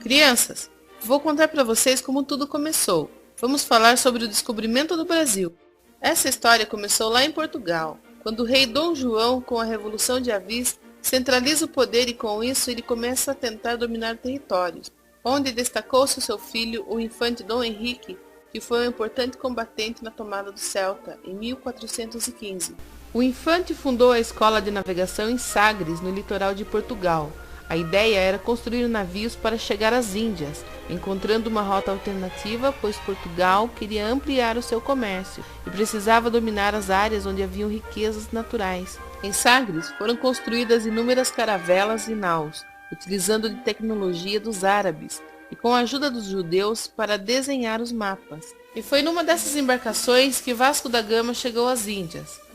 Crianças, vou contar para vocês como tudo começou. Vamos falar sobre o descobrimento do Brasil. Essa história começou lá em Portugal, quando o rei Dom João, com a Revolução de Avis, centraliza o poder e com isso ele começa a tentar dominar territórios, onde destacou-se o seu filho, o infante Dom Henrique, que foi um importante combatente na tomada do Celta, em 1415. O infante fundou a escola de navegação em Sagres, no litoral de Portugal. A ideia era construir navios para chegar às Índias, encontrando uma rota alternativa, pois Portugal queria ampliar o seu comércio e precisava dominar as áreas onde haviam riquezas naturais. Em Sagres foram construídas inúmeras caravelas e naus, utilizando de tecnologia dos árabes e com a ajuda dos judeus para desenhar os mapas. E foi numa dessas embarcações que Vasco da Gama chegou às Índias.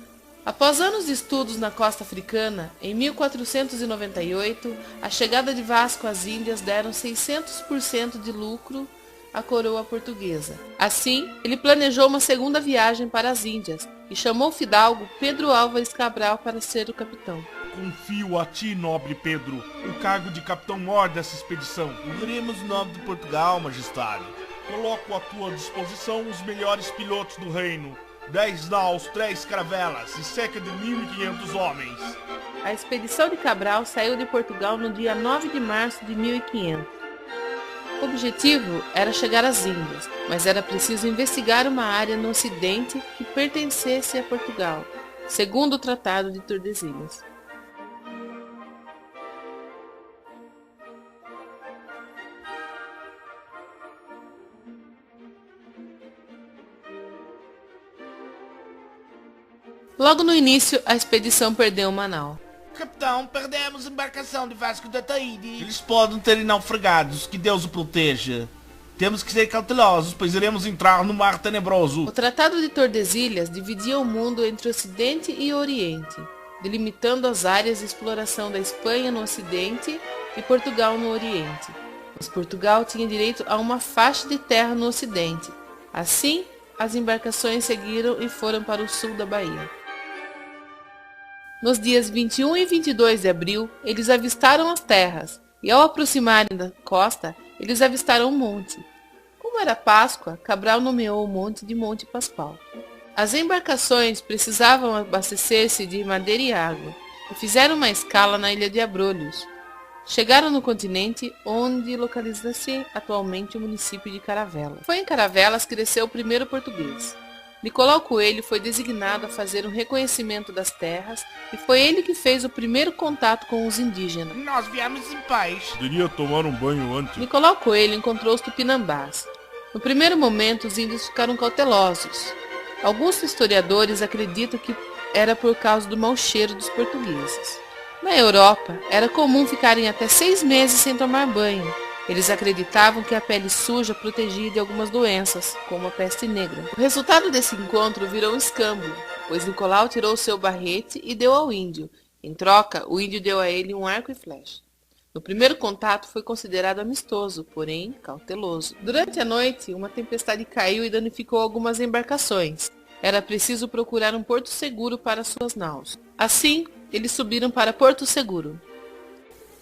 Após anos de estudos na costa africana, em 1498, a chegada de Vasco às Índias deram 600% de lucro à coroa portuguesa. Assim, ele planejou uma segunda viagem para as Índias e chamou o fidalgo Pedro Álvares Cabral para ser o capitão. Confio a ti, nobre Pedro, o cargo de capitão-mor dessa expedição. Honremos o nome de Portugal, majestade. Coloco à tua disposição os melhores pilotos do reino. 10 naus, 3 caravelas e cerca de 1.500 homens. A expedição de Cabral saiu de Portugal no dia 9 de março de 1500. O objetivo era chegar às Índias, mas era preciso investigar uma área no ocidente que pertencesse a Portugal, segundo o Tratado de Tordesilhas. Logo no início, a expedição perdeu uma nau. Capitão, perdemos a embarcação de Vasco da Taíde. Eles podem ter naufragados, que Deus o proteja. Temos que ser cautelosos, pois iremos entrar no mar tenebroso. O Tratado de Tordesilhas dividia o mundo entre Ocidente e Oriente, delimitando as áreas de exploração da Espanha no Ocidente e Portugal no Oriente. Mas Portugal tinha direito a uma faixa de terra no Ocidente. Assim, as embarcações seguiram e foram para o sul da Bahia. Nos dias 21 e 22 de abril, eles avistaram as terras, e ao aproximarem da costa, eles avistaram um monte. Como era Páscoa, Cabral nomeou o monte de Monte Pascoal. As embarcações precisavam abastecer-se de madeira e água, e fizeram uma escala na ilha de Abrolhos. Chegaram no continente, onde localiza-se atualmente o município de Caravelas. Foi em Caravelas que desceu o primeiro português. Nicolau Coelho foi designado a fazer um reconhecimento das terras e foi ele que fez o primeiro contato com os indígenas. Nós viemos em paz. Poderia tomar um banho antes. Nicolau Coelho encontrou os tupinambás. No primeiro momento, os índios ficaram cautelosos. Alguns historiadores acreditam que era por causa do mau cheiro dos portugueses. Na Europa, era comum ficarem até 6 meses sem tomar banho. Eles acreditavam que a pele suja protegia de algumas doenças, como a peste negra. O resultado desse encontro virou um escândalo, pois Nicolau tirou seu barrete e deu ao índio. Em troca, o índio deu a ele um arco e flecha. No primeiro contato foi considerado amistoso, porém cauteloso. Durante a noite, uma tempestade caiu e danificou algumas embarcações. Era preciso procurar um porto seguro para suas naus. Assim, eles subiram para Porto Seguro.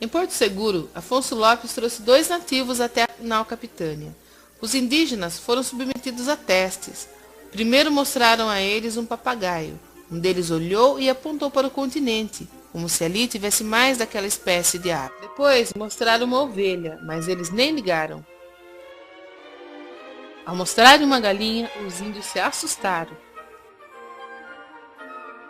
Em Porto Seguro, Afonso Lopes trouxe 2 nativos até a nau capitânia. Os indígenas foram submetidos a testes. Primeiro mostraram a eles um papagaio. Um deles olhou e apontou para o continente, como se ali tivesse mais daquela espécie de ave. Depois mostraram uma ovelha, mas eles nem ligaram. Ao mostrarem uma galinha, os índios se assustaram.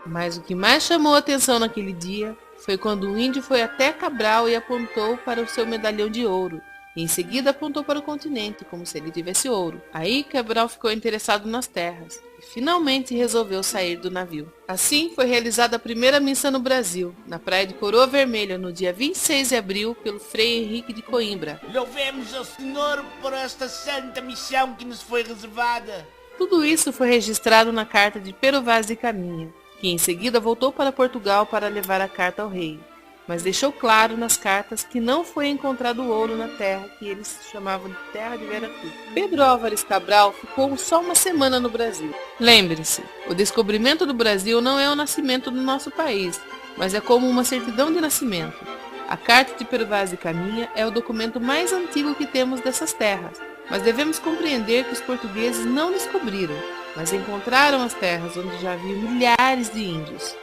Mas o que mais chamou a atenção naquele dia foi quando o índio foi até Cabral e apontou para o seu medalhão de ouro, e em seguida apontou para o continente, como se ele tivesse ouro. Aí Cabral ficou interessado nas terras, e finalmente resolveu sair do navio. Assim foi realizada a primeira missa no Brasil, na praia de Coroa Vermelha, no dia 26 de abril, pelo Frei Henrique de Coimbra. Louvemos ao Senhor por esta santa missão que nos foi reservada. Tudo isso foi registrado na carta de Pero Vaz de Caminha, que em seguida voltou para Portugal para levar a carta ao rei, mas deixou claro nas cartas que não foi encontrado ouro na terra que eles chamavam de Terra de Veracruz. Pedro Álvares Cabral ficou só uma semana no Brasil. Lembre-se, o descobrimento do Brasil não é o nascimento do nosso país, mas é como uma certidão de nascimento. A Carta de Pervaz e Caminha é o documento mais antigo que temos dessas terras, mas devemos compreender que os portugueses não descobriram, mas encontraram as terras onde já haviam milhares de índios.